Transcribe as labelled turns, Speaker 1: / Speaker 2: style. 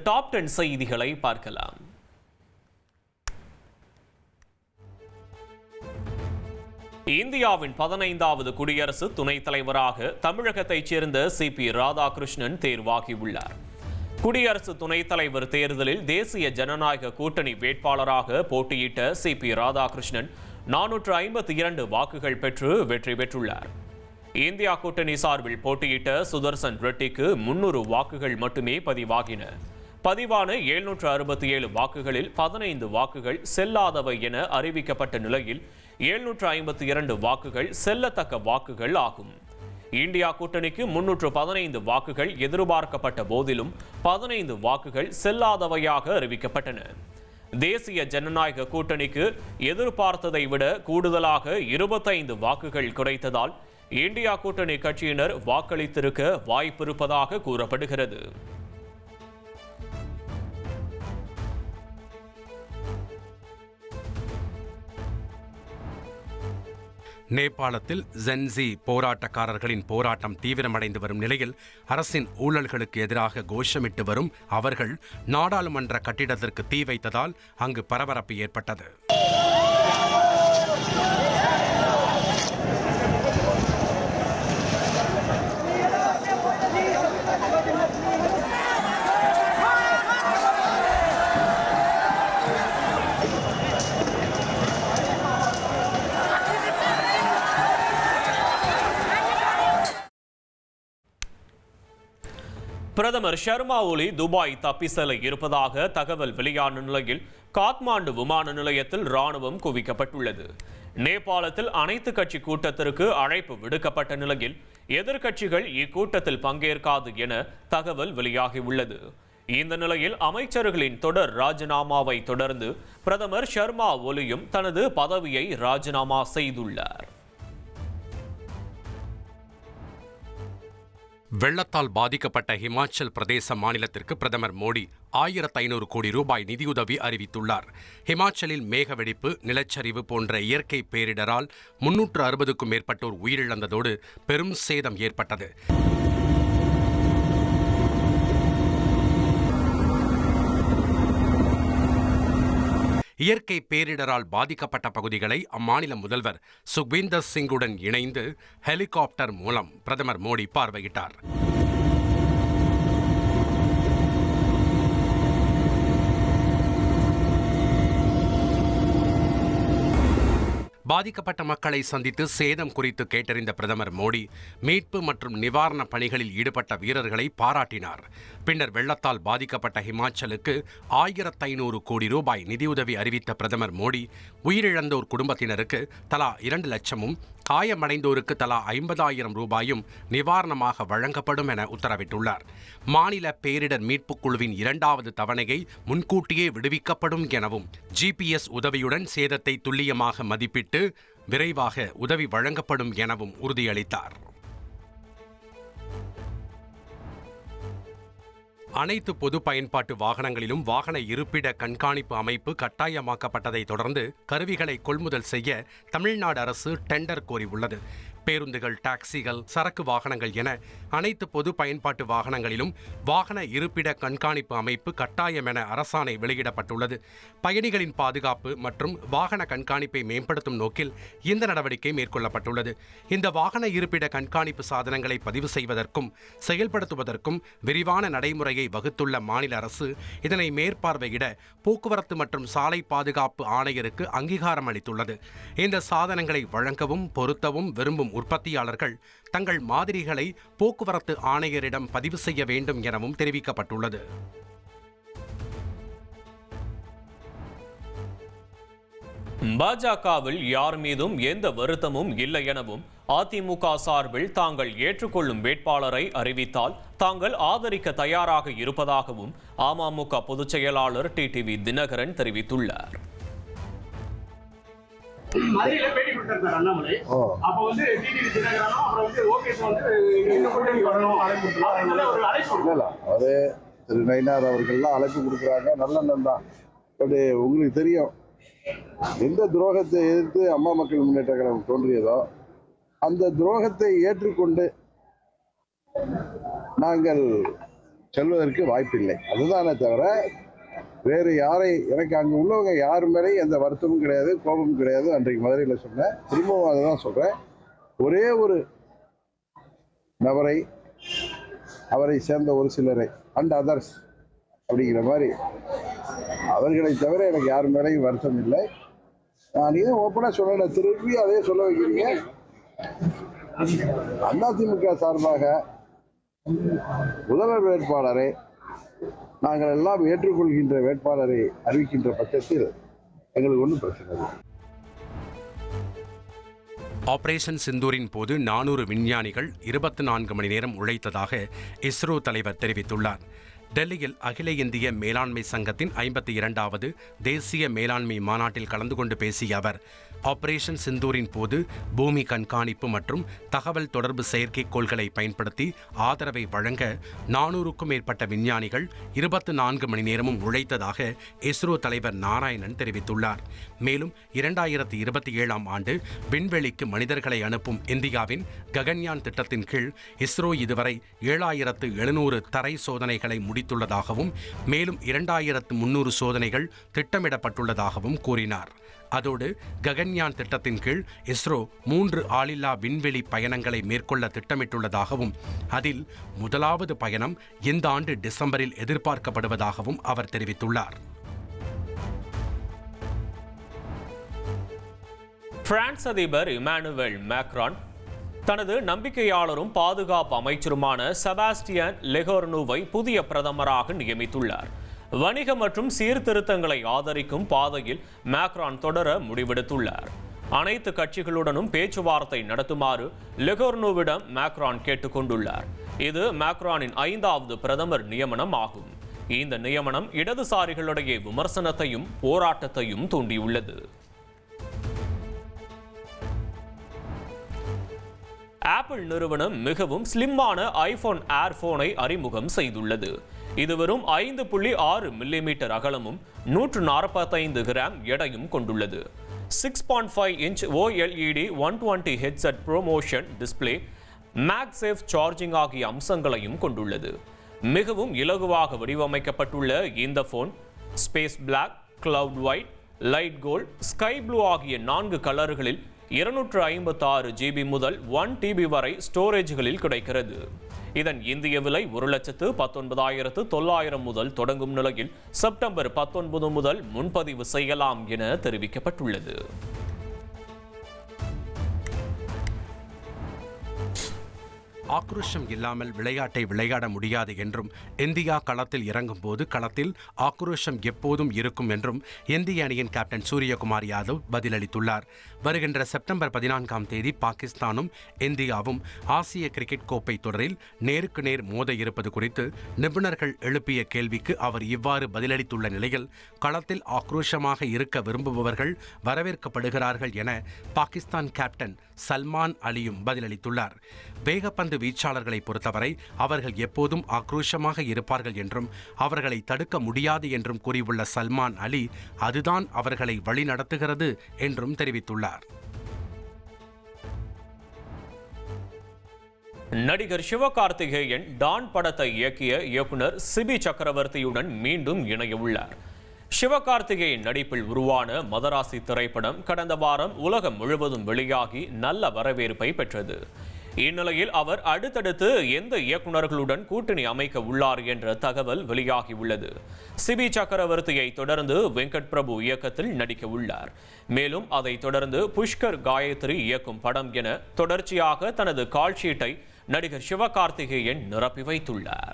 Speaker 1: Top 10 செய்திகளை பார்க்கலாம். இந்தியாவின் 15வது குடியரசு துணைத் தலைவராக தமிழகத்தைச் சேர்ந்த CP ராதாகிருஷ்ணன் தேர்வாகியுள்ளார். குடியரசு துணைத் தலைவர் தேர்தலில் தேசிய ஜனநாயக கூட்டணி வேட்பாளராக போட்டியிட்ட CP ராதாகிருஷ்ணன் 452 வாக்குகள் பெற்று வெற்றி பெற்றுள்ளார். இந்தியா கூட்டணி சார்பில் போட்டியிட்ட சுதர்சன் ரெட்டிக்கு 300 வாக்குகள் மட்டுமே பதிவாகின. பதிவான 767 வாக்குகளில் 15 வாக்குகள் செல்லாதவை என அறிவிக்கப்பட்ட நிலையில் 752 வாக்குகள் செல்லத்தக்க வாக்குகள் ஆகும். இந்தியா கூட்டணிக்கு 315 வாக்குகள் எதிர்பார்க்கப்பட்ட போதிலும் 15 வாக்குகள் செல்லாதவையாக அறிவிக்கப்பட்டன. தேசிய ஜனநாயக கூட்டணிக்கு எதிர்பார்த்ததை விட கூடுதலாக 25 வாக்குகள் கிடைத்ததால் இந்தியா கூட்டணி கட்சியினர் வாக்களித்திருக்க வாய்ப்பிருப்பதாக கூறப்படுகிறது.
Speaker 2: நேபாளத்தில் ஜென்சி போராட்டக்காரர்களின் போராட்டம் தீவிரமடைந்து வரும் நிலையில் அரசின் ஊழல்களுக்கு எதிராக கோஷமிட்டு வரும் அவர்கள் நாடாளுமன்ற கட்டிடத்திற்கு தீ வைத்ததால் அங்கு பரபரப்பு ஏற்பட்டது.
Speaker 1: பிரதமர் ஷர்மா ஒலி துபாய் தப்பி செல்ல இருப்பதாக தகவல் வெளியான நிலையில் காத்மாண்டு விமான நிலையத்தில் ராணுவம் குவிக்கப்பட்டுள்ளது. நேபாளத்தில் அனைத்து கட்சி கூட்டத்திற்கு அழைப்பு விடுக்கப்பட்ட நிலையில் எதிர்க்கட்சிகள் இக்கூட்டத்தில் பங்கேற்காது என தகவல் வெளியாகியுள்ளது. இந்த நிலையில் அமைச்சர்களின் தொடர் ராஜினாமாவை தொடர்ந்து பிரதமர் ஷர்மா ஒலியும் தனது பதவியை ராஜினாமா செய்துள்ளார்.
Speaker 2: வெள்ளத்தால் பாதிக்கப்பட்ட ஹிமாச்சல் பிரதேச மாநிலத்திற்கு பிரதமர் மோடி 1500 கோடி ரூபாய் நிதியுதவி அறிவித்துள்ளார். ஹிமாச்சலில் மேகவெடிப்பு, நிலச்சரிவு போன்ற இயற்கை பேரிடரால் 360க்கும் மேற்பட்டோர் உயிரிழந்ததோடு பெரும் சேதம் ஏற்பட்டது. இயற்கை பேரிடரால் பாதிக்கப்பட்ட பகுதிகளை அம்மாநில முதல்வர் சுக்வீந்தர் சிங்குடன் இணைந்து ஹெலிகாப்டர் மூலம் பிரதமர் மோடி பார்வையிட்டார். பாதிக்கப்பட்ட மக்களை சந்தித்து சேதம் குறித்து கேட்டறிந்த பிரதமர் மோடி மீட்பு மற்றும் நிவாரண பணிகளில் ஈடுபட்ட வீரர்களை பாராட்டினார். பின்னர் வெள்ளத்தால் பாதிக்கப்பட்ட ஹிமாச்சலுக்கு 1500 கோடி ரூபாய் நிதியுதவி அறிவித்த பிரதமர் மோடி உயிரிழந்தோர் குடும்பத்தினருக்கு தலா 2 லட்சமும் காயமடைந்தோருக்கு தலா 50,000 ரூபாயும் நிவாரணமாக வழங்கப்படும் என உத்தரவிட்டுள்ளார். மாநில பேரிடர் மீட்புக் குழுவின் 2வது தவணையை முன்கூட்டியே விடுவிக்கப்படும் எனவும் GPS உதவியுடன் சேதத்தை துல்லியமாக மதிப்பிட்டு விரைவாக உதவி வழங்கப்படும் எனவும் உறுதியளித்தார். அனைத்து பொது பயன்பாட்டு வாகனங்களிலும் வாகன இருப்பிட கண்காணிப்பு அமைப்பு கட்டாயமாக்கப்பட்டதை தொடர்ந்து கருவிகளை கொள்முதல் செய்ய தமிழ்நாடு அரசு டெண்டர் கோரியுள்ளது. பேருந்துகள், டாக்ஸிகள், சரக்கு வாகனங்கள் என அனைத்து பொது பயன்பாட்டு வாகனங்களிலும் வாகன இருப்பிட கண்காணிப்பு அமைப்பு கட்டாயம் என அரசாணை வெளியிடப்பட்டுள்ளது. பயணிகளின் பாதுகாப்பு மற்றும் வாகன கண்காணிப்பை மேம்படுத்தும் நோக்கில் இந்த நடவடிக்கை மேற்கொள்ளப்பட்டுள்ளது. இந்த வாகன இருப்பிட கண்காணிப்பு சாதனங்களை பதிவு செய்வதற்கும் செயல்படுத்துவதற்கும் விரிவான நடைமுறையை வகுத்துள்ள மாநில அரசு இதனை மேற்பார்வையிட போக்குவரத்து மற்றும் சாலை பாதுகாப்பு ஆணையருக்கு அங்கீகாரம் அளித்துள்ளது. இந்த சாதனங்களை வழங்கவும் பொருத்தவும் விரும்பும் உற்பத்தியாளர்கள் தங்கள் மாதிரிகளை போக்குவரத்து ஆணையரிடம் பதிவு செய்ய வேண்டும் எனவும் தெரிவிக்கப்பட்டுள்ளது.
Speaker 1: பாஜகவில் யார் மீதும் எந்த வருத்தமும் இல்லை எனவும் அதிமுக சார்பில் தாங்கள் ஏற்றுக்கொள்ளும் வேட்பாளரை அறிவித்தால் தாங்கள் ஆதரிக்க தயாராக இருப்பதாகவும் அமமுக பொதுச் செயலாளர் TTV தினகரன் தெரிவித்துள்ளார்.
Speaker 3: மதுரையில பேட்டி கொடுத்திருக்காரு அண்ணாமலை. அப்ப வந்து டிடிவி தினகரனும் அப்புறம் வந்து ஓகேஸ் வந்து இந்த கூட்டணி வரணும் ஒரு அழைப்பு
Speaker 4: இல்ல அவரு திரு நயினார் அவர்கள்லாம் அழைப்பு கொடுக்குறாங்க. நல்லெண்ணம் தான். பட் உங்களுக்கு தெரியும், எந்த துரோகத்தை எதிர்த்து அம்மா மக்கள் முன்னேற்ற கழகம் தோன்றியதோ அந்த துரோகத்தை ஏற்றுக்கொண்டு நாங்கள் செல்வதற்கு வாய்ப்பில்லை. அதுதானே தவிர வேறு யாரை, எனக்கு அங்கே உள்ளவங்க யார் மேலேயும் எந்த வருத்தமும் கிடையாது, கோபமும் கிடையாது. அன்றைக்கு மதுரையில் சொன்னேன், திரும்பவும் அதை தான் சொல்கிறேன். ஒரே ஒரு நபரை, அவரை சேர்ந்த ஒரு சிலரை, அண்ட் அதர்ஸ் அப்படிங்கிற மாதிரி, அவர்களை தவிர எனக்கு யார் மேலேயும் வருத்தம் இல்லை. நான் ஏன் ஓப்பனாக சொன்னேன், திருப்பி அதே சொல்ல வைக்கிறீங்க. அதிமுக சார்பாக முதல்வர் வேட்பாளரை நாங்கள் எல்லாம் ஏற்றுக்கொள்கின்ற வேட்பாளரை அறிவிக்கின்ற பட்சத்தில் எங்களுக்கு ஒன்றும் பிரச்சனை இல்லை.
Speaker 2: ஆபரேஷன் சிந்தூரின் போது 400 விஞ்ஞானிகள் 24 மணி நேரம் உழைத்ததாக இஸ்ரோ தலைவர் தெரிவித்துள்ளார். டெல்லியில் அகில இந்திய மேலாண்மை சங்கத்தின் 52வது தேசிய மேலாண்மை மாநாட்டில் கலந்து கொண்டு பேசிய அவர், ஆபரேஷன் சிந்தூரின் போது பூமி கண்காணிப்பு மற்றும் தகவல் தொடர்பு செயற்கைக்கோள்களை பயன்படுத்தி ஆதரவை வழங்க 400க்கும் மேற்பட்ட விஞ்ஞானிகள் 24 மணி நேரமும் உழைத்ததாக இஸ்ரோ தலைவர் நாராயணன் தெரிவித்துள்ளார். மேலும் 2027ஆம் ஆண்டு விண்வெளிக்கு மனிதர்களை அனுப்பும் இந்தியாவின் ககன்யான் திட்டத்தின் கீழ் இஸ்ரோ இதுவரை 7700 தரை சோதனைகளை முடித்துள்ளதாகவும் மேலும் 2300 சோதனைகள் திட்டமிடப்பட்டுள்ளதாகவும் கூறினார். அதோடு ககன்யான் திட்டத்தின் கீழ் இஸ்ரோ 3 ஆளில்லா விண்வெளி பயணங்களை மேற்கொள்ள திட்டமிட்டுள்ளதாகவும் அதில் முதலாவது பயணம் இந்த ஆண்டு டிசம்பரில் எதிர்பார்க்கப்படுவதாகவும் அவர் தெரிவித்துள்ளார்.
Speaker 1: பிரான்ஸ் அதிபர் இமானுவேல் மேக்ரான் தனது நம்பிக்கையாளரும் பாதுகாப்பு அமைச்சருமான செபாஸ்டியன் லெகோர்னுவை புதிய பிரதமராக நியமித்துள்ளார். வணிக மற்றும் சீர்திருத்தங்களை ஆதரிக்கும் பாதையில் மேக்ரான் தொடர முடிவெடுத்துள்ளார். அனைத்து கட்சிகளுடனும் பேச்சுவார்த்தை நடத்துமாறு லெகோர்னுவிடம் மேக்ரான் கேட்டுக்கொண்டுள்ளார். இது மேக்ரானின் 5வது பிரதமர் நியமனம் ஆகும். இந்த நியமனம் இடதுசாரிகளிடையே விமர்சனத்தையும் போராட்டத்தையும் தூண்டியுள்ளது. ஆப்பிள் நிறுவனம் மிகவும் ஸ்லிம்மான ஐபோன் ஏர் போனை அறிமுகம் செய்துள்ளது. இது வெறும் 5.6 மில்லிமீட்டர் அகலமும் 145 கிராம் எடையும் கொண்டுள்ளது. 6.5 இன்ச் OLED 120 ஹெட்செட் ப்ரோமோஷன் டிஸ்பிளே, மேக்சேஃப் சார்ஜிங் ஆகிய அம்சங்களையும் கொண்டுள்ளது. மிகவும் இலகுவாக வடிவமைக்கப்பட்டுள்ள இந்த phone space black, cloud white, light gold, sky blue ஆகிய 4 கலர்களில் 256 GB முதல் 1 TB வரை ஸ்டோரேஜ்களில் கிடைக்கிறது. இதன் இந்திய விலை 1,19,900 முதல் தொடங்கும் நிலையில் செப்டம்பர் 19 முதல் முன்பதிவு செய்யலாம் என தெரிவிக்கப்பட்டுள்ளது.
Speaker 2: ஆக்ரோஷம் இல்லாமல் விளையாட்டை விளையாட முடியாது என்றும் இந்தியா களத்தில் இறங்கும் போது களத்தில் ஆக்ரோஷம் எப்போதும் இருக்கும் என்றும் இந்திய அணியின் கேப்டன் சூரியகுமார் யாதவ் பதிலளித்துள்ளார். வருகின்ற செப்டம்பர் 14ஆம் தேதி பாகிஸ்தானும் இந்தியாவும் ஆசிய கிரிக்கெட் கோப்பை தொடரில் நேருக்கு நேர் மோத இருப்பது குறித்து நிபுணர்கள் எழுப்பிய கேள்விக்கு அவர் இவ்வாறு பதிலளித்துள்ள நிலையில், களத்தில் ஆக்ரோஷமாக இருக்க விரும்புபவர்கள் வரவேற்கப்படுகிறார்கள் என பாகிஸ்தான் கேப்டன் சல்மான் அலியும் பதிலளித்துள்ளார். வேகப்பந்து வீச்சாளர்களை பொறுத்தவரை அவர்கள் எப்போதும் ஆக்ரோஷமாக இருப்பார்கள் என்றும் அவர்களை தடுக்க முடியாது என்றும் கூறியுள்ள சல்மான் அலி, அதுதான் அவர்களை வழிநடத்துகிறது என்றும் தெரிவித்துள்ளார்.
Speaker 1: நடிகர் சிவகார்த்திகேயன் டான் படத்தை இயக்கிய இயக்குனர் சிபி சக்கரவர்த்தியுடன் மீண்டும் இணைய உள்ளார். சிவகார்த்திகேயன் நடிப்பில் உருவான மதராசி திரைப்படம் கடந்த வாரம் உலகம் முழுவதும் வெளியாகி நல்ல வரவேற்பை பெற்றது. இந்நிலையில் அவர் அடுத்தடுத்து எந்த இயக்குநர்களுடன் கூட்டணி அமைக்க உள்ளார் என்ற தகவல் வெளியாகியுள்ளது. சிபி சக்கரவர்த்தியை தொடர்ந்து வெங்கட் பிரபு இயக்கத்தில் நடிக்க உள்ளார். மேலும் அதை தொடர்ந்து புஷ்கர் காயத்ரி இயக்கும் படம் என தொடர்ச்சியாக தனது கால்ஷீட்டை நடிகர் சிவகார்த்திகேயன் நிரப்பி வைத்துள்ளார்.